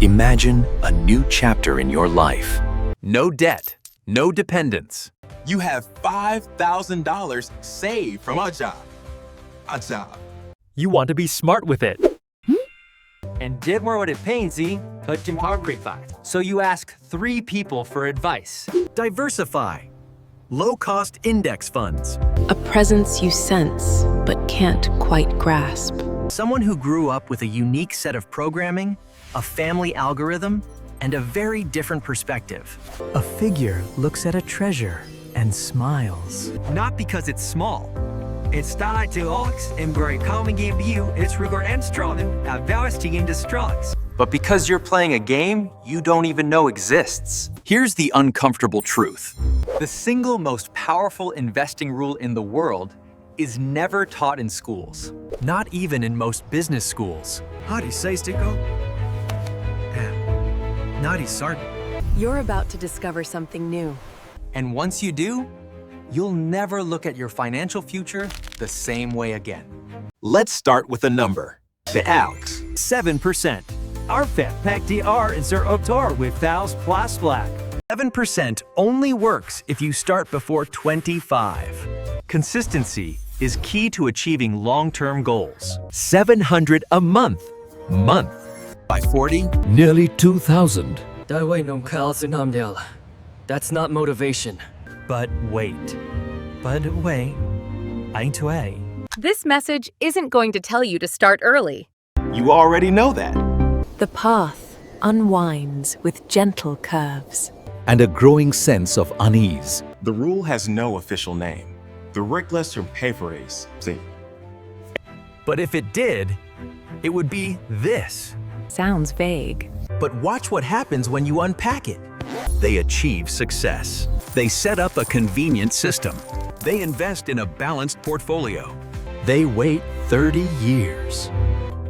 Imagine a new chapter in your life. No debt, no dependence. You have $5,000 saved from a job. You want to be smart with it. And did more what it pains So you ask 3 people for advice. Diversify. Low-cost index funds. A presence you sense but can't quite grasp. Someone who grew up with a unique set of programming, a family algorithm, and a very different perspective. A figure looks at a treasure and smiles. Not because it's small. It started to Alex and very calming game to you. It's rigor and strong. A velocity into strugs. But because you're playing a game you don't even know exists. Here's the uncomfortable truth. The single most powerful investing rule in the world is never taught in schools. Not even in most business schools. You're about to discover something new. And once you do, you'll never look at your financial future the same way again. Let's start with a number. The Alex. 7%. Our fat pack DR is their Otor with Val's plus black. 7% only works if you start before 25. Consistency is key to achieving long-term goals. $700 a month. By 40, Nearly 2,000. That's not motivation. But wait. This message isn't going to tell you to start early. you already know that. The path unwinds with gentle curves. And a growing sense of unease. The rule has no official name. The reckless or paperase. See. But if it did, it would be this. Sounds vague. But watch what happens when you unpack it. They achieve success. They set up a convenient system. They invest in a balanced portfolio. They wait 30 years.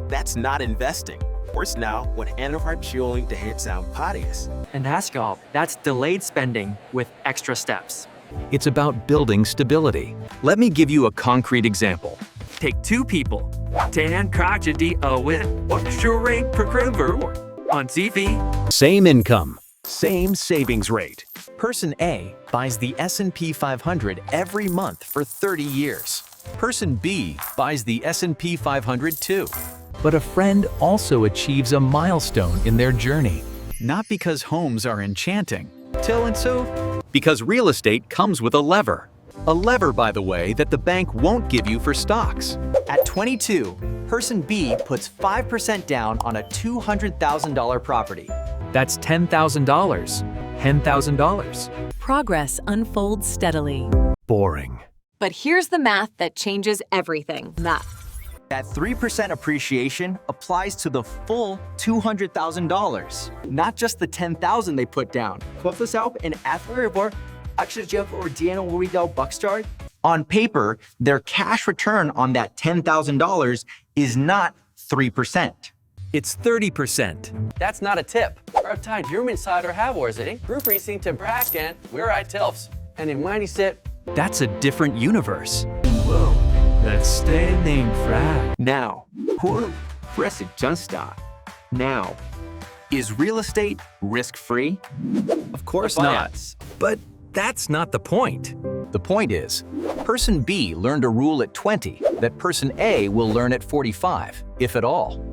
That's not investing. Worse now, when anarchic the head sound parties. And Haskell, that's delayed spending with extra steps. It's about building stability. Let me give you a concrete example. Take 2 people. Tan tragedy win. What's your rate per kroner on TV? Same income, same savings rate. Person A buys the S&P 500 every month for 30 years. Person B buys the S&P 500 too. But a friend also achieves a milestone in their journey. Not because homes are enchanting. Because real estate comes with a lever. A lever, by the way, that the bank won't give you for stocks. At 22, Person B puts 5% down on a $200,000 property. That's $10,000. $10,000. Progress unfolds steadily. Boring. But here's the math that changes everything. Math. That 3% appreciation applies to the full $200,000, not just the $10,000 they put down. On paper, their cash return on that $10,000 is not 3%. It's 30%. That's not a tip. Our time room inside our have was it? Group racing to Bracken, where I tells. And in when he said, That's a different universe. Let's stay named Frag. Now, press it just stop. Now, Is real estate risk-free? Of course not. But that's not the point. The point is, Person B learned a rule at 20 that Person A will learn at 45, if at all.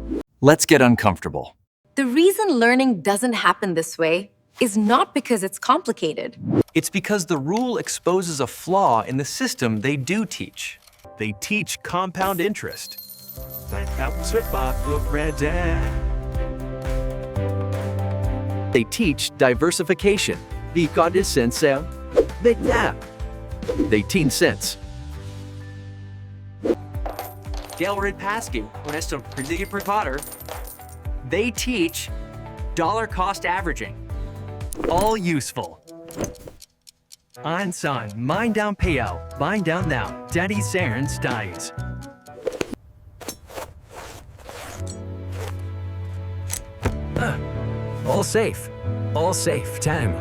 Let's get uncomfortable. The reason learning doesn't happen this way is not because it's complicated. It's because the rule exposes a flaw in the system they do teach. They teach compound interest. They teach diversification. They teach sense. They teach dollar cost averaging. All useful. Einstein, mind down payout, bind down now. Daddy Saren's dies. All safe. All safe. Time.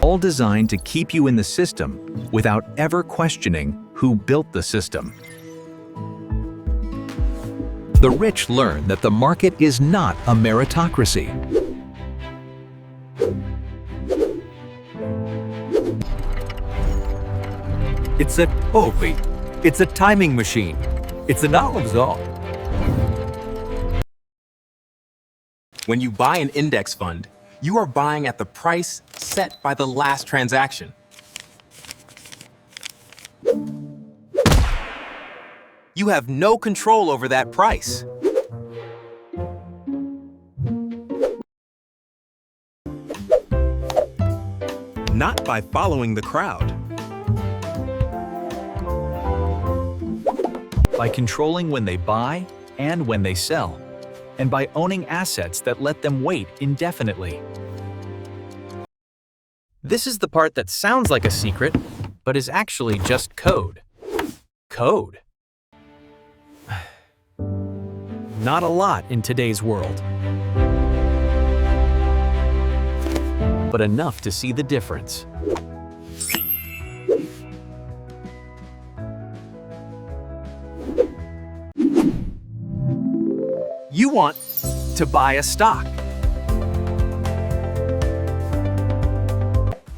All designed to keep you in the system without ever questioning who built the system. The rich learn that the market is not a meritocracy. It's a wait. It's a timing machine. It's an all. When you buy an index fund, you are buying at the price set by the last transaction. You have no control over that price. Not by following the crowd. By controlling when they buy and when they sell, and by owning assets that let them wait indefinitely. This is the part that sounds like a secret, but is actually just code. Code. Not a lot in today's world, but enough to see the difference. You want to buy a stock.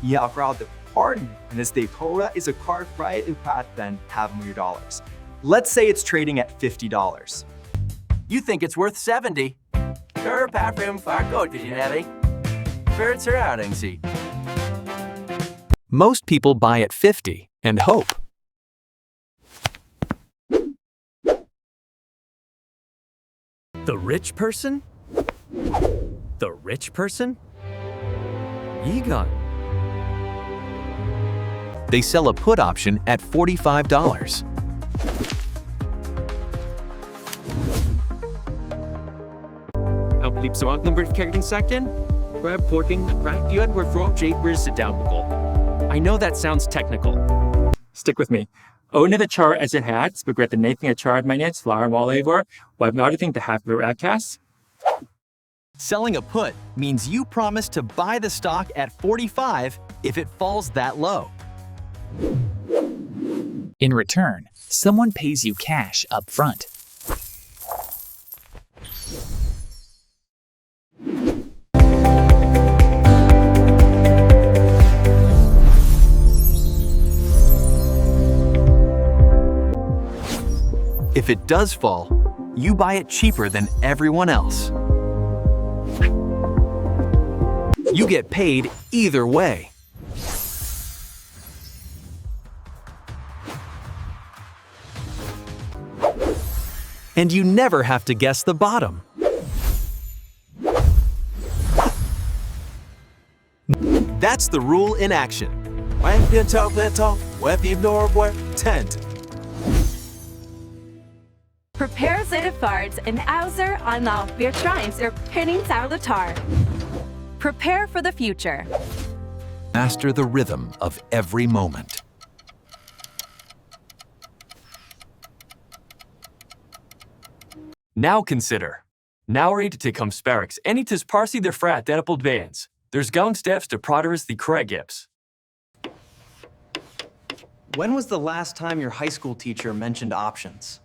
Yeah, crowd, the party in this Daytona is a car right in path than $500,000. Let's say it's trading at $50. You think it's worth 70. Kör parfym farko Jenny. För surrounding. Most people buy at 50 and hope. The rich person? The rich person? Egon. They sell a put option at $45. Liebst du number kicking second? Grab porking, right? You had word for japers sit down. I know that sounds technical. Stick with me. Own the chart as it has, regret the Nathan a chart minutes, flower wall over, what not think to have your adcast. Selling a put means you promise to buy the stock at 45 if it falls that low. In return, someone pays you cash up front. If it does fall, you buy it cheaper than everyone else. You get paid either way. And you never have to guess the bottom. That's the rule in action. When you talk, when you know where tent. Prepare Zetafard and Auser on off your shrines or pinning out the tar. Prepare for the future. Master the rhythm of every moment. Now consider. Now ready to come sparks. Any tis parsi their frat denappled bands. There's going steps to proderus the correct gips. When was the last time your high school teacher mentioned options?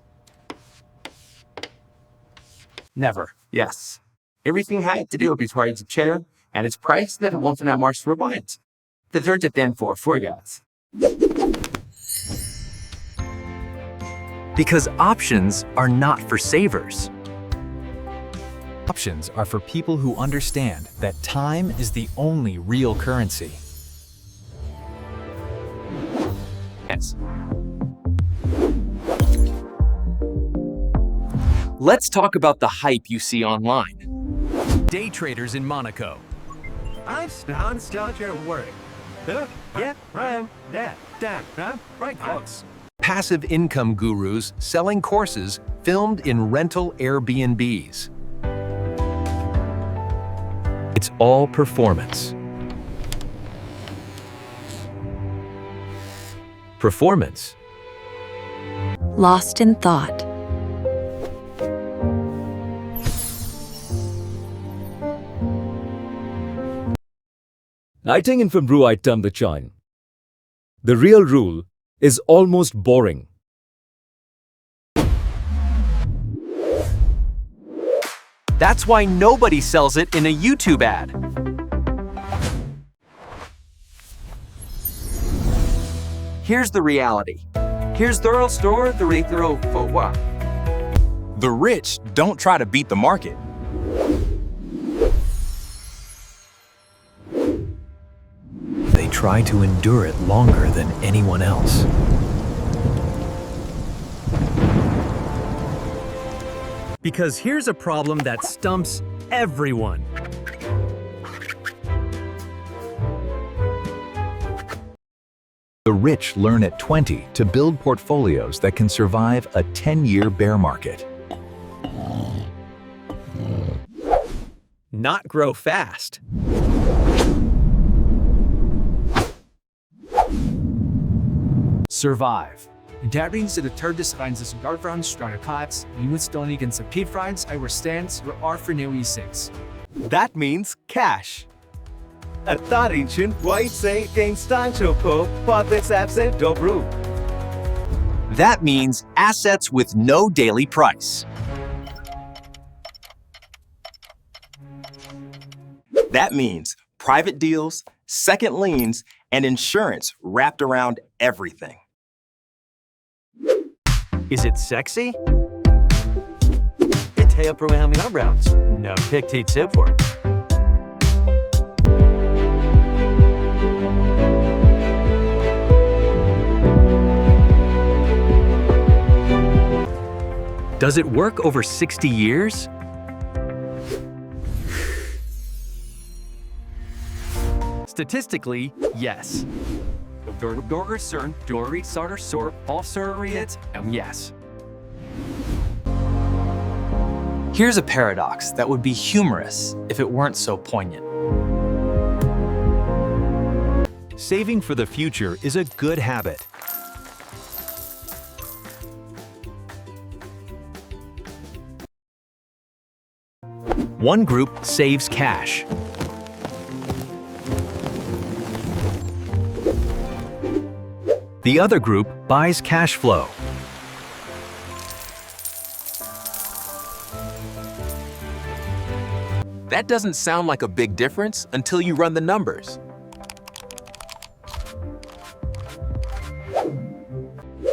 Never. Yes. Everything had to do before it's a chair, and it's priced that it won't not march for buying. The third at then for guys. Because options are not for savers. Options are for people who understand that time is the only real currency. Yes. Let's talk about the hype you see online. Day traders in Monaco. I'm still at work. Yeah, right. Right, folks. Passive income gurus selling courses filmed in rental Airbnbs. It's all performance. Performance. Lost in thought. Nightingale from Brew I term the chine. The real rule is almost boring. That's why nobody sells it in a YouTube ad. Here's the reality. Here's the store, the retro for what? The rich don't try to beat the market. They try to endure it longer than anyone else. Because here's a problem that stumps everyone. The rich learn at 20 to build portfolios that can survive a 10-year bear market. Not grow fast. Survive. Adapting to the third designs guardrails, strata cuts, units don't against the pit finds, I stands, or for new E6. That means cash. At that ancient white say against Stanchopo, but this absent Dobru. That means assets with no daily price. That means private deals, second liens, and insurance wrapped around everything. Is it sexy? It's up around my eyebrows. No pictate tip for it. Does it work over 60 years? Statistically, yes. Dorger cern, Dory Sarter Sor, also it, yes. Here's a paradox that would be humorous if it weren't so poignant. Saving for the future is a good habit. One group saves cash. The other group buys cash flow. That doesn't sound like a big difference until you run the numbers.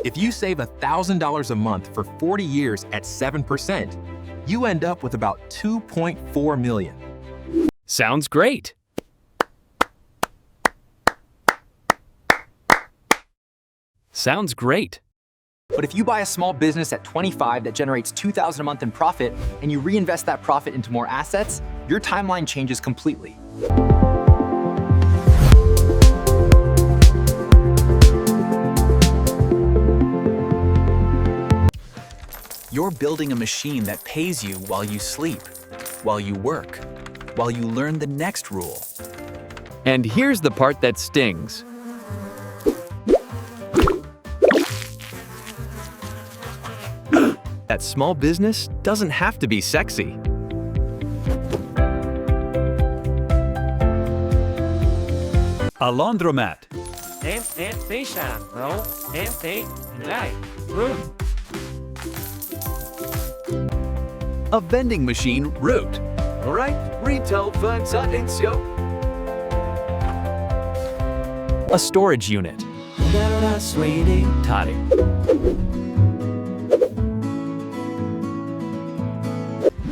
If you save $1,000 a month for 40 years at 7%, you end up with about $2.4 million. Sounds great. Sounds great. But if you buy a small business at 25 that generates $2,000 a month in profit, and you reinvest that profit into more assets, your timeline changes completely. You're building a machine that pays you while you sleep, while you work, while you learn the next rule. And here's the part that stings. That small business doesn't have to be sexy. A laundromat. A vending machine route. All right, retail funds on Incio. A storage unit. Toddy.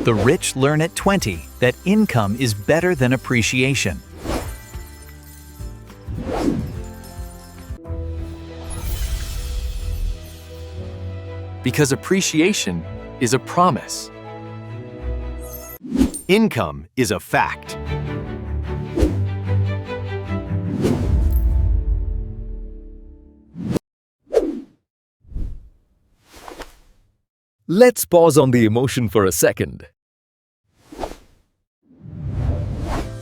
The rich learn at 20 that income is better than appreciation. Because appreciation is a promise. Income is a fact. Let's pause on the emotion for a second.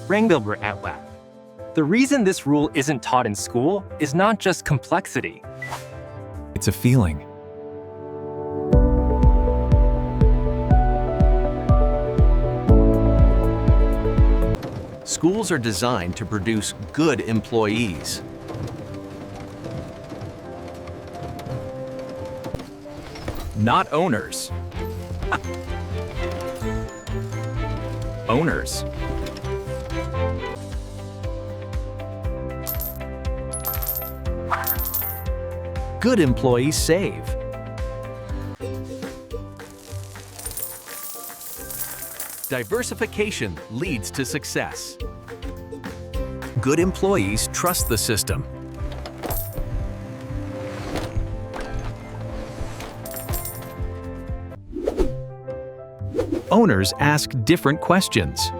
Rangbilber at WAP. The reason this rule isn't taught in school is not just complexity. It's a feeling. Schools are designed to produce good employees. Not owners. Owners. Good employees save. Diversification leads to success. Good employees trust the system. Owners ask different questions.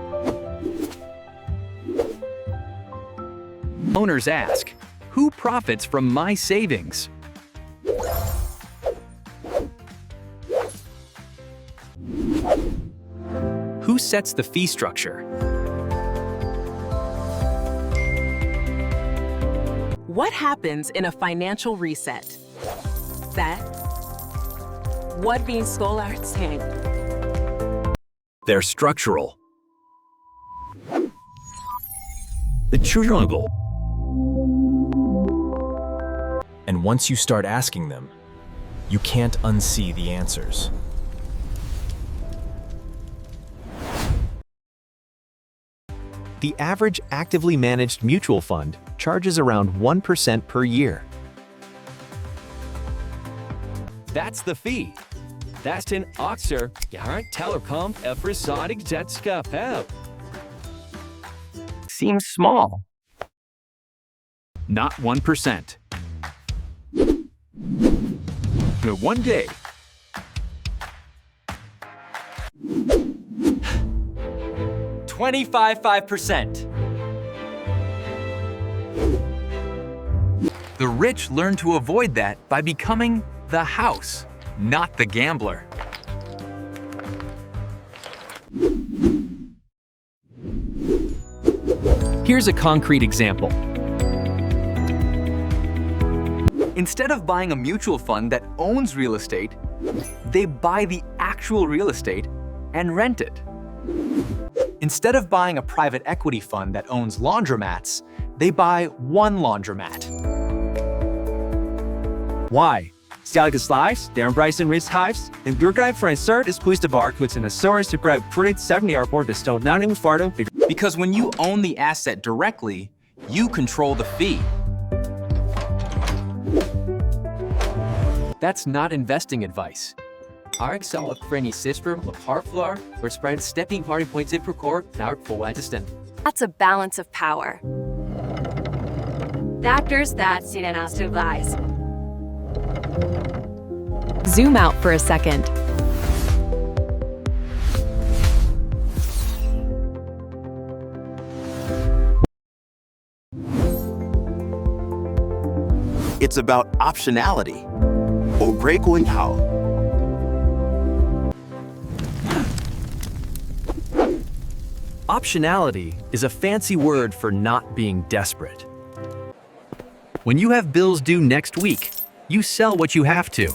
Owners ask, who profits from my savings? Who sets the fee structure? What happens in a financial reset? That what means scholars think. They're structural. The jungle. And once you start asking them, you can't unsee the answers. The average actively managed mutual fund charges around 1% per year. That's the fee. That's den Oxer, Gehaart Telekom, Effortlessly Jetska. Seems small. Not 1%. But one day, $25.5%. The rich learn to avoid that by becoming the house, not the gambler. here's a concrete example. Instead of buying a mutual fund that owns real estate, they buy the actual real estate and rent it. Instead of buying a private equity fund that owns laundromats, they buy one laundromat. Why? Stelgus lives, Darren Bryson Risk Hives, and Gurgai for insert is pleased to bark with an Asaurus to grab pretty 70 airport is still not even farther. Because when you own the asset directly, you control the fee. That's not investing advice. Our Excel of Franny Sister with Harflar, where spread stepping party points in per core, now for Wednesday. That's a balance of power. Factors that Sirenas to lies. Zoom out for a second. It's about optionality. how. Optionality is a fancy word for not being desperate. When you have bills due next week, you sell what you have to.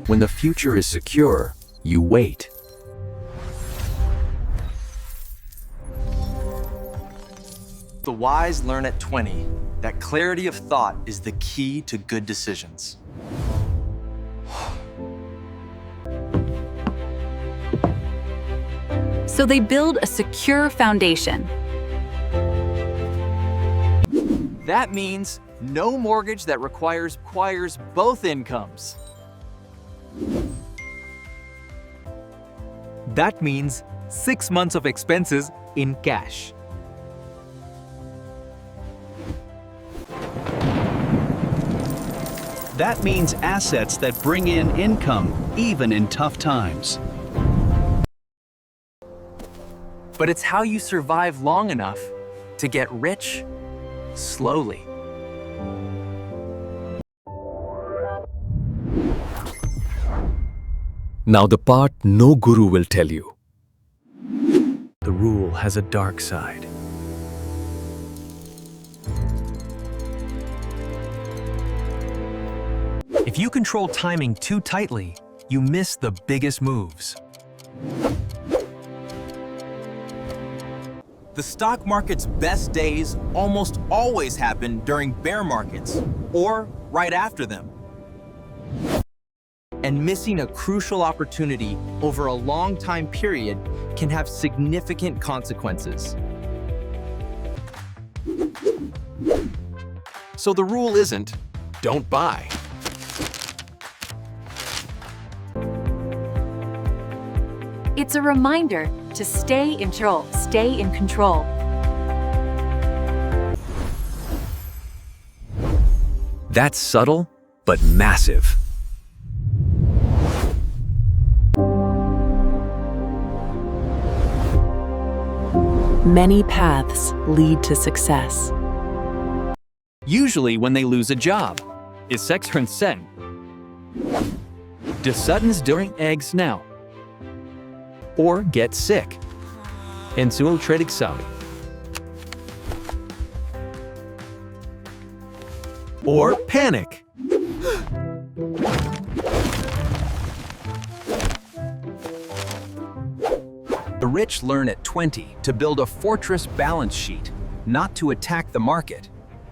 When the future is secure, you wait. The wise learn at 20 that clarity of thought is the key to good decisions. So they build a secure foundation. That means no mortgage that requires both incomes. That means 6 months of expenses in cash. That means assets that bring in income, even in tough times. But it's how you survive long enough to get rich slowly. Now the part no guru will tell you. The rule has a dark side. If you control timing too tightly, you miss the biggest moves. The stock market's best days almost always happen during bear markets or right after them. And missing a crucial opportunity over a long time period can have significant consequences. So the rule isn't, don't buy. It's a reminder to stay in control. Stay in control. That's subtle, but massive. Many paths lead to success. Usually when they lose a job. Is sex sen? Do Suttons during eggs now? Or get sick. En su examen. Or panic. The rich learn at 20 to build a fortress balance sheet, not to attack the market,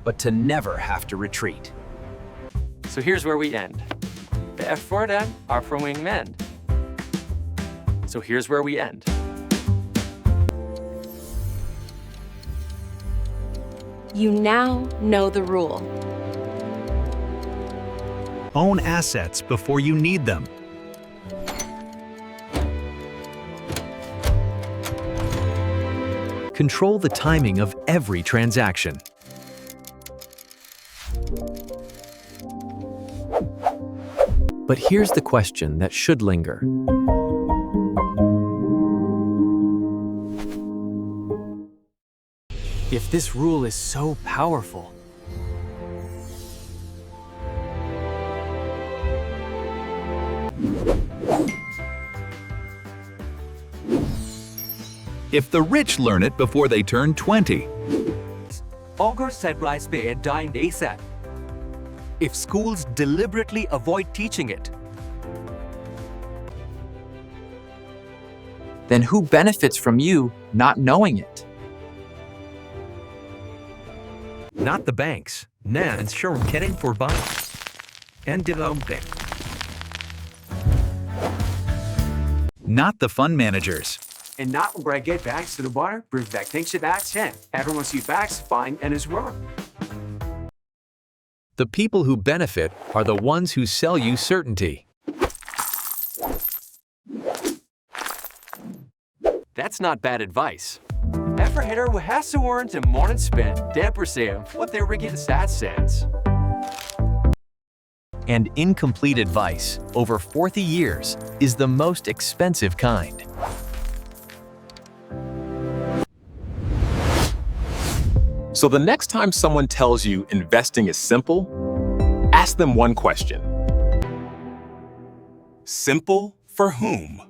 but to never have to retreat. So here's where we end. The effort are from wingmen. So here's where we end. You now know the rule. Own assets before you need them. Control the timing of every transaction. But here's the question that should linger. If this rule is so powerful, If the rich learn it before they turn 20, Augur said rise pay and die in ASAP. If schools deliberately avoid teaching it, then who benefits from you not knowing it? Not the banks. Nans getting for buying. And developing. not the fund managers. And not where I get bags to the bar, bring back things to bags 10. Everyone sees bags, fine, and is wrong. The people who benefit are the ones who sell you certainty. That's not bad advice. Every hitter who has to earn the morning spend 10% what they get stat cents. And incomplete advice over 40 years is the most expensive kind. So the next time someone tells you investing is simple, ask them one question. Simple for whom?